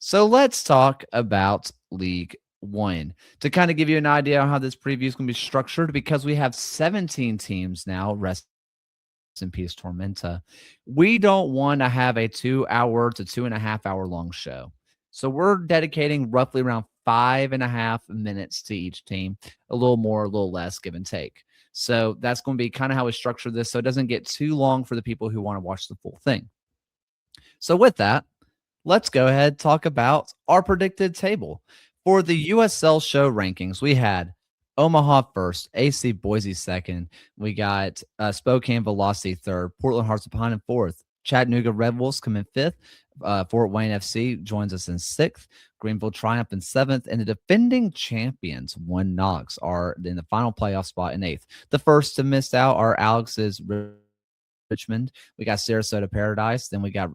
So let's talk about League One to kind of give you an idea on how this preview is going to be structured because we have 17 teams now. Rest in peace, Tormenta. We don't want to have a 2 hour to 2.5 hour long show. So we're dedicating roughly around 5.5 minutes to each team, a little more, a little less, give and take. So that's going to be kind of how we structure this so it doesn't get too long for the people who want to watch the full thing. So with that, let's go ahead and talk about our predicted table. For the USL show rankings, we had Omaha first, AC Boise second. We got Spokane Velocity third, Portland Hearts of Pine in fourth, Chattanooga Red Wolves come in fifth, Fort Wayne FC joins us in sixth, Greenville Triumph in seventh, and the defending champions, One Knox, are in the final playoff spot in eighth. The first to miss out are Alex's Richmond. We got Sarasota Paradise. Then we got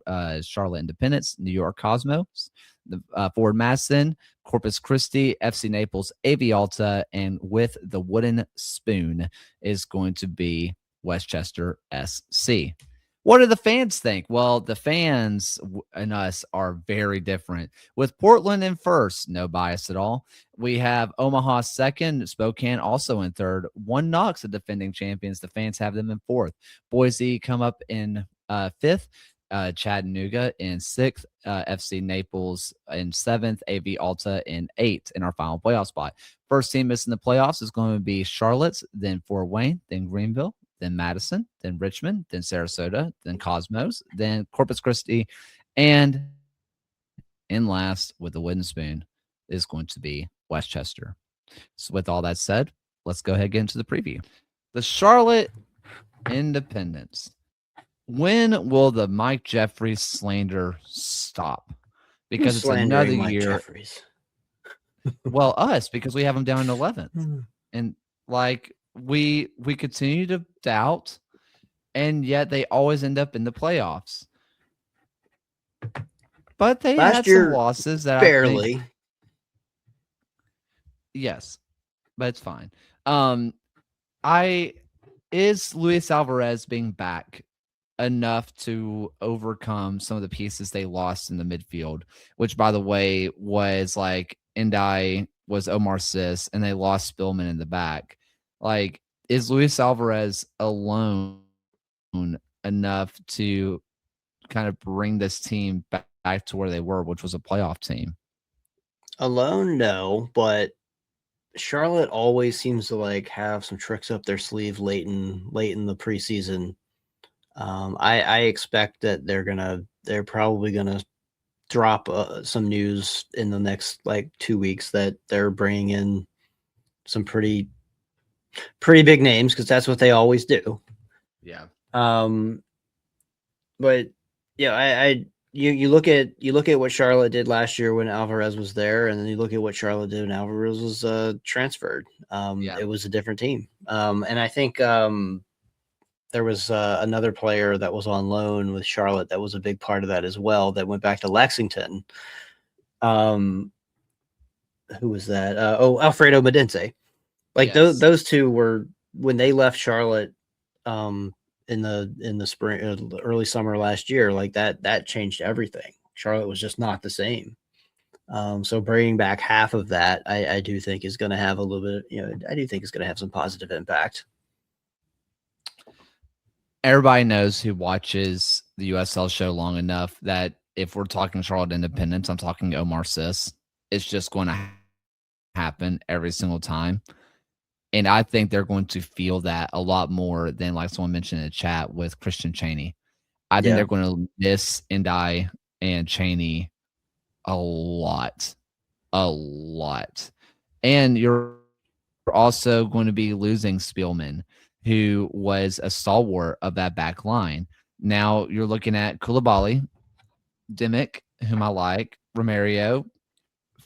Charlotte Independence, New York Cosmos, the Ford Madison, Corpus Christi, FC Naples, AV Alta, and with the wooden spoon is going to be Westchester SC. What do the fans think? Well, the fans and us are very different. With Portland in first, no bias at all. We have Omaha second, Spokane also in third. One Knox, the defending champions. The fans have them in fourth. Boise come up in fifth. Chattanooga in sixth. FC Naples in seventh. AV Alta in eighth in our final playoff spot. First team missing the playoffs is going to be Charlotte, then Fort Wayne, then Greenville, then Madison, then Richmond, then Sarasota, then Cosmos, then Corpus Christi, and in last with the wooden spoon is going to be Westchester. So with all that said, let's go ahead and get into the preview. The Charlotte Independence. When will the Mike Jeffries slander stop? Because it's another Mike year. Jeffries? Well, us, because we have them down in 11th. And like we continue to doubt, and yet they always end up in the playoffs. But they had some losses that barely. I think, yes, but it's fine. Is Luis Alvarez being back enough to overcome some of the pieces they lost in the midfield, which by the way was like Ndai was Omar Sis, and they lost Spillman in the back. Like, is Luis Alvarez alone enough to kind of bring this team back to where they were, which was a playoff team? Alone, no, but Charlotte always seems to like have some tricks up their sleeve late in the preseason. I expect that they're probably gonna drop some news in the next like 2 weeks that they're bringing in some pretty big names, because that's what they always do. Yeah. But yeah, you look at what Charlotte did last year when Alvarez was there, and then you look at what Charlotte did when Alvarez was transferred. It was a different team. And I think there was another player that was on loan with Charlotte that was a big part of that as well, that went back to Lexington. Who was that? Alfredo Medense. Like, yes. those two were, when they left Charlotte in the spring, early summer last year, like that changed everything. Charlotte was just not the same. So bringing back half of that, I do think is going to have a little bit, I do think it's going to have some positive impact. Everybody knows who watches the USL show long enough that if we're talking Charlotte Independence, I'm talking Omar Sis. It's just going to happen every single time. And I think they're going to feel that a lot more than, like someone mentioned in the chat, with Christian Cheney. I think they're going to miss Ndai and Cheney a lot. And you're also going to be losing Spielman, who was a stalwart of that back line. Now you're looking at Koulibaly, Dimick, whom I like, Romario,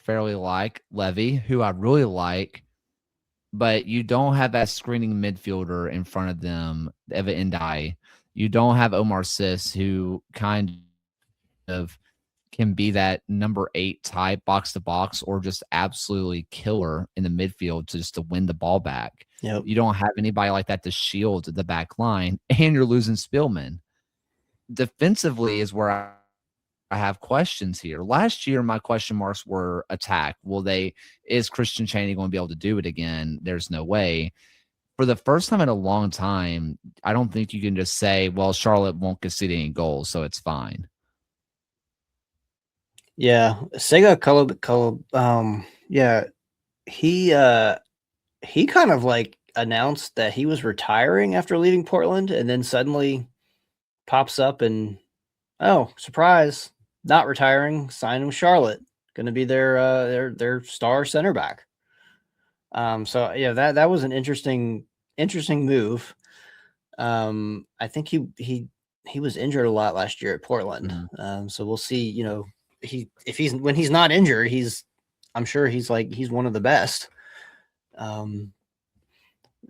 fairly like, Levy, who I really like, but you don't have that screening midfielder in front of them, Evan Ndai. You don't have Omar Sis, who kind of can be that number 8 type, box to box, or just absolutely killer in the midfield to win the ball back. Yep. You don't have anybody like that to shield the back line, and you're losing Spielman. Defensively is where I have questions here. Last year, my question marks were attack. Is Christian Chaney going to be able to do it again? There's no way. For the first time in a long time, I don't think you can just say, well, Charlotte won't concede any goals, so it's fine. Yeah. Sega yeah, he kind of like announced that he was retiring after leaving Portland, and then suddenly pops up and, oh, surprise, not retiring, signing with Charlotte, going to be their star center back. So yeah, that was an interesting move. I think he was injured a lot last year at Portland. Mm-hmm. So we'll see, when he's not injured, I'm sure he's one of the best.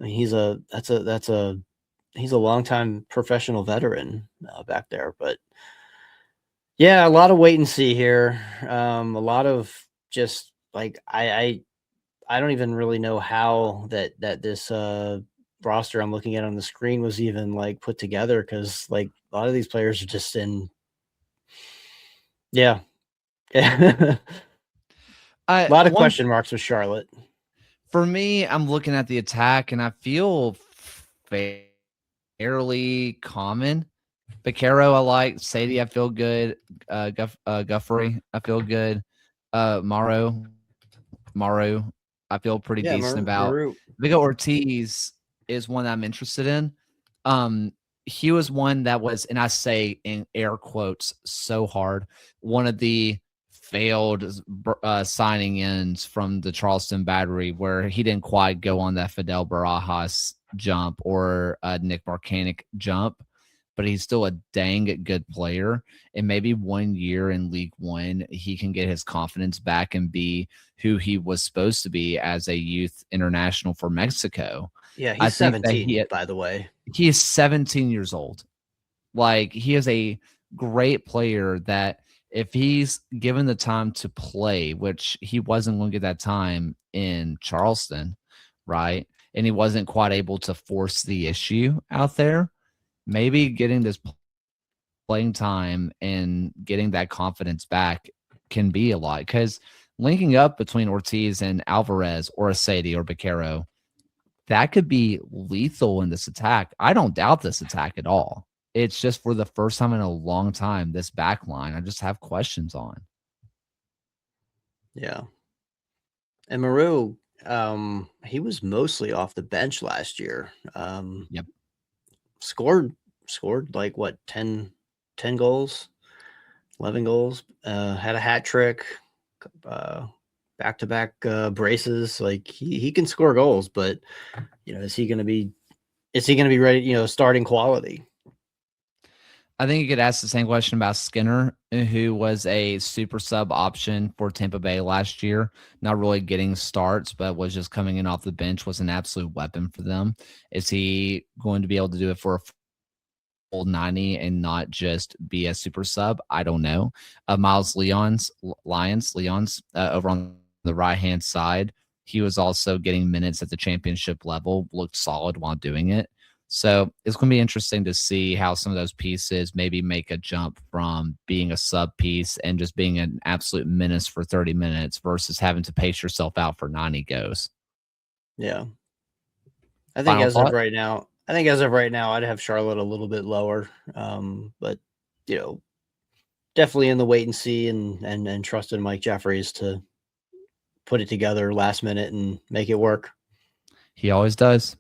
He's a longtime professional veteran back there, but yeah, a lot of wait and see here. A lot of just like, I don't even really know how that this roster I'm looking at on the screen was even like put together, because like a lot of these players are just in. Yeah. A lot of question marks with Charlotte. For me, I'm looking at the attack and I feel fairly common. Bakero, I like. Sadie, I feel good. Guffrey, I feel good. Mauro, I feel pretty decent about. Vigo Ortiz is one that I'm interested in. He was one that was, and I say in air quotes so hard, one of the failed signing ins from the Charleston Battery, where he didn't quite go on that Fidel Barajas jump or Nick Marcanic jump, but he's still a dang good player. And maybe 1 year in League One, he can get his confidence back and be who he was supposed to be as a youth international for Mexico. Yeah, he's 17, by the way. He is 17 years old. Like, he is a great player that if he's given the time to play, which he wasn't going to get that time in Charleston, right? And he wasn't quite able to force the issue out there. Maybe getting this playing time and getting that confidence back can be a lot, because linking up between Ortiz and Alvarez or Asadi or Bakero, that could be lethal in this attack. I don't doubt this attack at all. It's just for the first time in a long time, this back line, I just have questions on. Yeah. And Maru, he was mostly off the bench last year. Yep. Scored like what, 10 goals, 11 goals, had a hat trick, back-to-back braces. Like he can score goals, but is he going to be ready, starting quality? I think you could ask the same question about Skinner, who was a super sub option for Tampa Bay last year, not really getting starts, but was just coming in off the bench, was an absolute weapon for them. Is he going to be able to do it for a full 90 and not just be a super sub? I don't know. Miles Lyons over on the right-hand side, he was also getting minutes at the championship level, looked solid while doing it. So it's going to be interesting to see how some of those pieces maybe make a jump from being a sub piece and just being an absolute menace for 30 minutes versus having to pace yourself out for 90 goes. Yeah. I think as of right now, I'd have Charlotte a little bit lower. But definitely in the wait and see and trust in Mike Jeffries to put it together last minute and make it work. He always does.